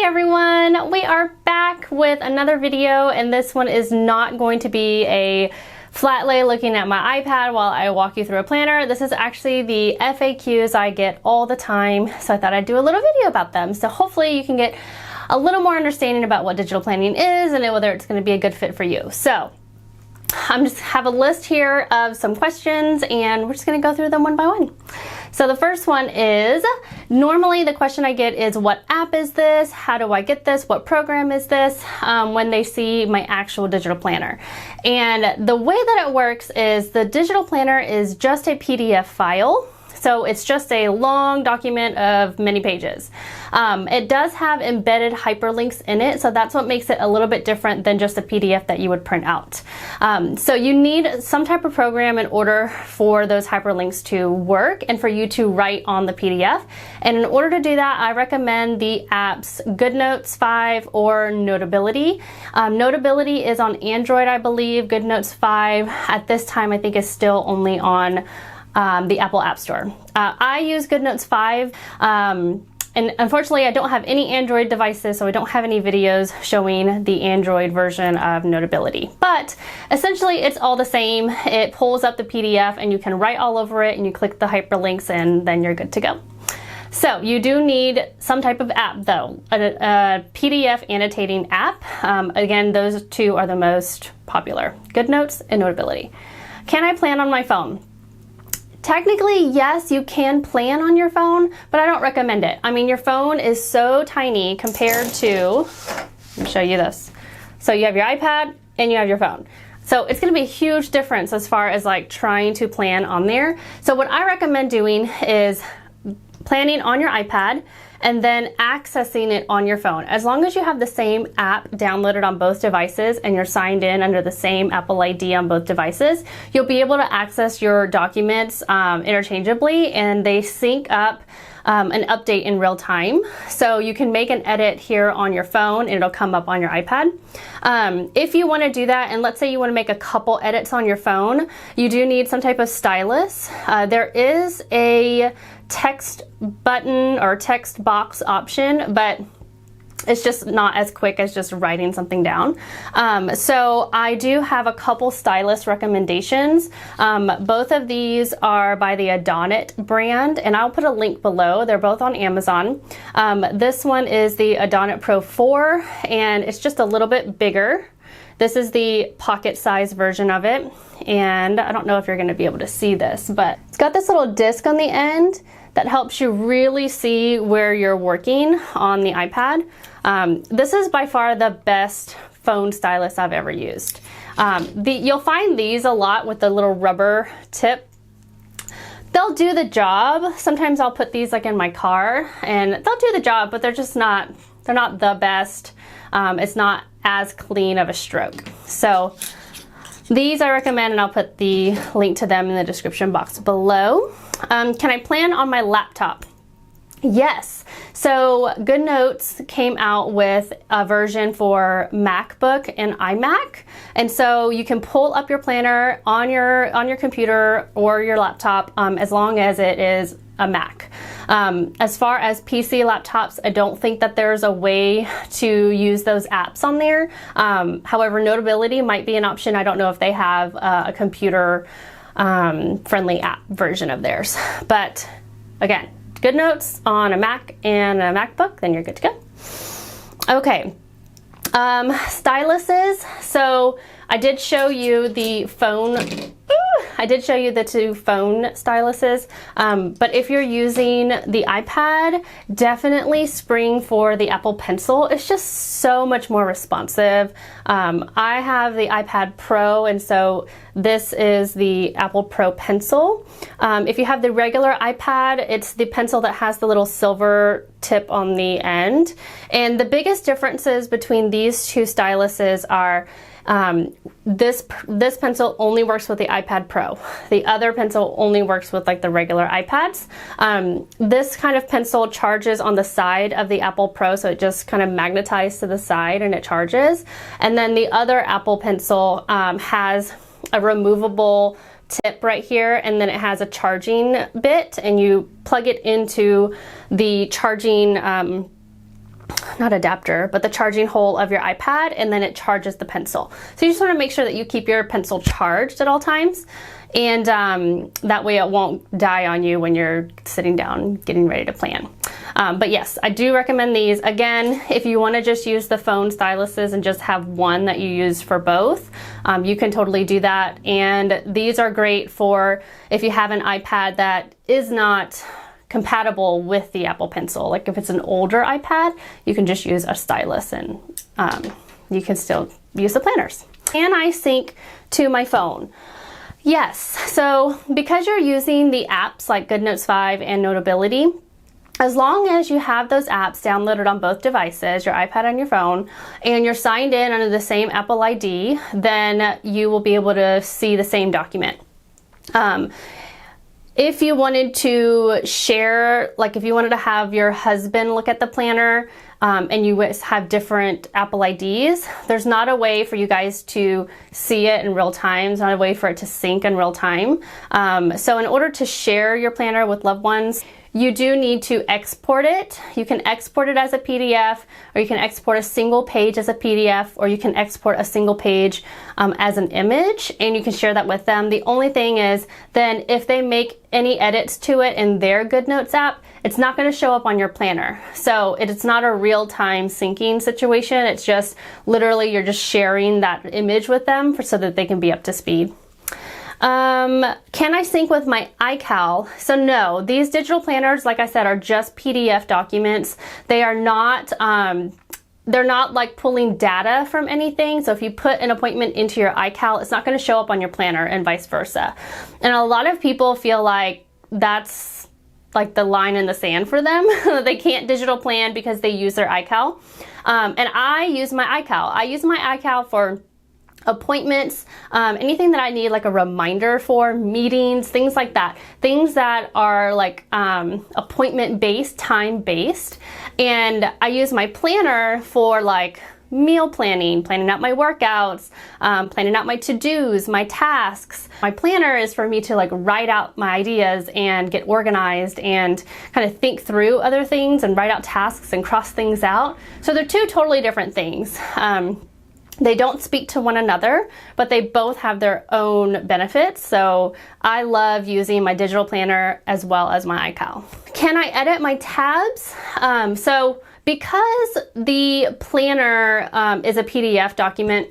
everyone, we are back with another video, and this one is not going to be a flat lay looking at my iPad while I walk you through a planner. This is actually the FAQs I get all the time, so I thought I'd do a little video about them. So hopefully you can get a little more understanding about what digital planning is and whether it's going to be a good fit for you. So I'm just have a list here of some questions, and we're just going to go through them one by one. So the first one is, normally the question I get is, what app is this? How do I get this? What program is this? When they see my actual digital planner. And the way that it works is the digital planner is just a PDF file. So it's just a long document of many pages. It does have embedded hyperlinks in it, so that's what makes it a little bit different than just a PDF that you would print out. So you need some type of program in order for those hyperlinks to work and for you to write on the PDF. And in order to do that, I recommend the apps GoodNotes 5 or Notability. Notability is on Android, I believe. GoodNotes 5 at this time I think is still only on the Apple App Store. I use GoodNotes 5, and unfortunately I don't have any Android devices, so I don't have any videos showing the Android version of Notability. But essentially it's all the same. It pulls up the PDF and you can write all over it, and you click the hyperlinks and then you're good to go. So you do need some type of app though, a PDF annotating app. Again, those two are the most popular, GoodNotes and Notability. Can I plan on my phone? Technically, yes, you can plan on your phone, but I don't recommend it. I mean, your phone is so tiny compared to, let me show you this. So you have your iPad and you have your phone. So it's gonna be a huge difference as far as like trying to plan on there. So what I recommend doing is planning on your iPad and then accessing it on your phone. As long as you have the same app downloaded on both devices and you're signed in under the same Apple ID on both devices, you'll be able to access your documents interchangeably, and they sync up an update in real time. So you can make an edit here on your phone and it'll come up on your iPad. If you want to do that, and let's say you want to make a couple edits on your phone, you do need some type of stylus. There is a text button or text box option, but it's just not as quick as just writing something down. So I do have a couple stylus recommendations. Both of these are by the Adonit brand, and I'll put a link below. They're both on Amazon. This one is the Adonit Pro 4, and it's just a little bit bigger. This is the pocket size version of it, and I don't know if you're going to be able to see this, but it's got this little disc on the end that helps you really see where you're working on the iPad. This is by far the best phone stylus I've ever used. You'll find these a lot with the little rubber tip. They'll do the job. Sometimes I'll put these like in my car and they'll do the job, but they're just not, they're not the best. It's not as clean of a stroke. So these I recommend, and I'll put the link to them in the description box below. Can I plan on my laptop? Yes. So GoodNotes came out with a version for MacBook and iMac, and so you can pull up your planner on your computer or your laptop as long as it is a Mac. As far as PC laptops, I don't think that there's a way to use those apps on there. However, Notability might be an option. I don't know if they have a computer friendly app version of theirs. But again, GoodNotes on a Mac and a MacBook, then you're good to go. Okay, styluses. So I did show you the phone. I did show you the two phone styluses, but if you're using the iPad, definitely spring for the Apple Pencil. It's just so much more responsive. I have the iPad Pro, and so this is the Apple Pro Pencil. If you have the regular iPad, it's the pencil that has the little silver tip on the end. And the biggest differences between these two styluses are this pencil only works with the iPad Pro. The other pencil only works with like the regular iPads. This kind of pencil charges on the side of the Apple Pro, so it just kind of magnetizes to the side and it charges. And then the other Apple Pencil has a removable tip right here, and then it has a charging bit, and you plug it into the charging not adapter, but the charging hole of your iPad, and then it charges the pencil. So you just want to make sure that you keep your pencil charged at all times, and that way it won't die on you when you're sitting down getting ready to plan. But yes, I do recommend these. Again, if you want to just use the phone styluses and just have one that you use for both, you can totally do that. And these are great for if you have an iPad that is not compatible with the Apple Pencil. Like if it's an older iPad, you can just use a stylus and you can still use the planners. Can I sync to my phone? Yes, so because you're using the apps like GoodNotes 5 and Notability, as long as you have those apps downloaded on both devices, your iPad and your phone, and you're signed in under the same Apple ID, then you will be able to see the same document. If you wanted to share, like if you wanted to have your husband look at the planner and you have different Apple IDs, there's not a way for you guys to see it in real time. There's not a way for it to sync in real time. So in order to share your planner with loved ones, you do need to export it. You can export it as a PDF, or you can export a single page as a PDF, or you can export a single page as an image, and you can share that with them. The only thing is then if they make any edits to it in their GoodNotes app, it's not going to show up on your planner. So it's not a real-time syncing situation. It's just literally you're just sharing that image with them so that they can be up to speed. Can I sync with my iCal? So no, these digital planners, like I said, are just PDF documents. They are not, they're not like pulling data from anything. So if you put an appointment into your iCal, it's not going to show up on your planner and vice versa. And a lot of people feel like that's like the line in the sand for them. They can't digital plan because they use their iCal. And I use my iCal. I use my iCal for appointments, anything that I need like a reminder for, meetings, things like that. Things that are like appointment based, time based. And I use my planner for like meal planning, planning out my workouts, planning out my to-dos, my tasks. My planner is for me to like write out my ideas and get organized and kind of think through other things and write out tasks and cross things out. So they're two totally different things. They don't speak to one another, but they both have their own benefits. So I love using my digital planner as well as my iCal. Can I edit my tabs? So because the planner is a PDF document,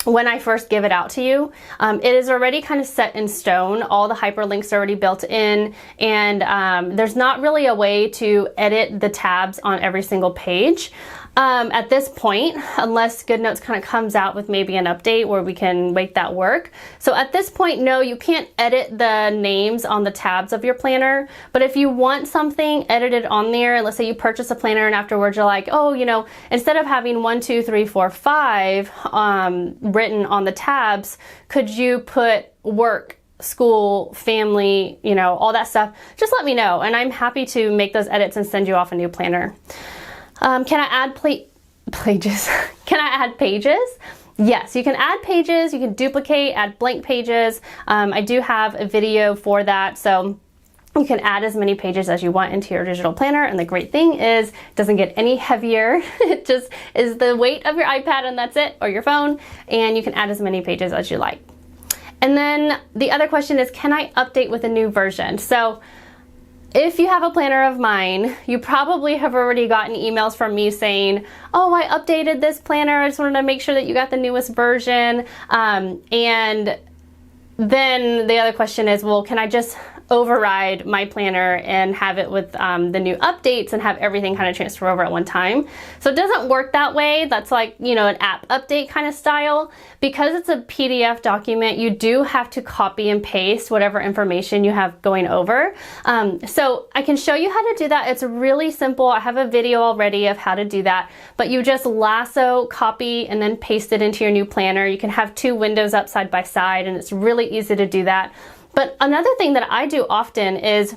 when I first give it out to you, it is already kind of set in stone. All the hyperlinks are already built in, and there's not really a way to edit the tabs on every single page. At this point, unless GoodNotes kind of comes out with maybe an update where we can make that work. So at this point, no, you can't edit the names on the tabs of your planner. But if you want something edited on there, let's say you purchase a planner and afterwards you're like, oh, you know, instead of having 1, 2, 3, 4, 5 written on the tabs, could you put work, school, family, you know, all that stuff? Just let me know, and I'm happy to make those edits and send you off a new planner. Can I add pages? Can I add pages? Yes, you can add pages, you can duplicate, add blank pages. I do have a video for that, so you can add as many pages as you want into your digital planner, and the great thing is it doesn't get any heavier. It just is the weight of your iPad and that's it, or your phone, and you can add as many pages as you like. And then the other question is, can I update with a new version? So if you have a planner of mine, you probably have already gotten emails from me saying, oh, I updated this planner. I just wanted to make sure that you got the newest version. And then the other question is, well, can I just override my planner and have it with the new updates and have everything kind of transfer over at one time? So it doesn't work that way. That's like, you know, an app update kind of style. Because it's a PDF document, you do have to copy and paste whatever information you have going over. So I can show you how to do that. It's really simple. I have a video already of how to do that, but you just lasso, copy, and then paste it into your new planner. You can have 2 windows up side by side, and it's really easy to do that. But another thing that I do often is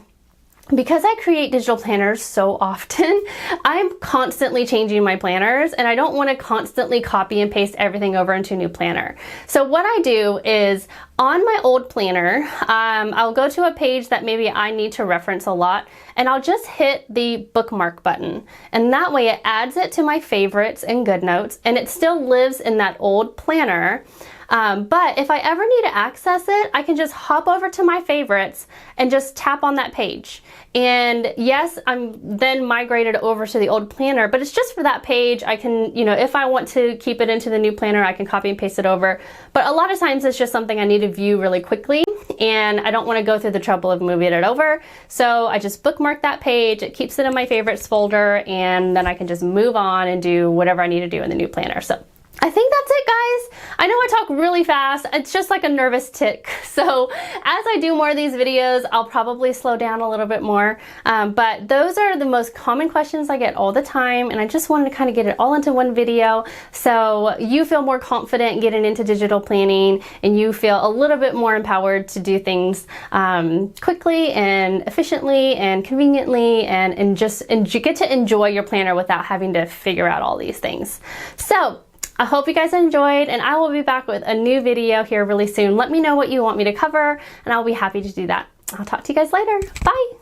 because I create digital planners so often, I'm constantly changing my planners, and I don't want to constantly copy and paste everything over into a new planner. So what I do is, on my old planner, I'll go to a page that maybe I need to reference a lot, and I'll just hit the bookmark button. And that way it adds it to my favorites and GoodNotes, and it still lives in that old planner. But if I ever need to access it, I can just hop over to my favorites and just tap on that page. And yes, I'm then migrated over to the old planner, but it's just for that page. I can, you know, if I want to keep it into the new planner, I can copy and paste it over. But a lot of times it's just something I need to view really quickly, and I don't want to go through the trouble of moving it over. So I just bookmark that page, it keeps it in my favorites folder, and then I can just move on and do whatever I need to do in the new planner. So I think that's it, guys. I know I talk really fast. It's just like a nervous tick. So as I do more of these videos, I'll probably slow down a little bit more. But those are the most common questions I get all the time. And I just wanted to kind of get it all into one video so you feel more confident getting into digital planning, and you feel a little bit more empowered to do things quickly and efficiently and conveniently, and you get to enjoy your planner without having to figure out all these things. So I hope you guys enjoyed, and I will be back with a new video here really soon. Let me know what you want me to cover, and I'll be happy to do that. I'll talk to you guys later. Bye!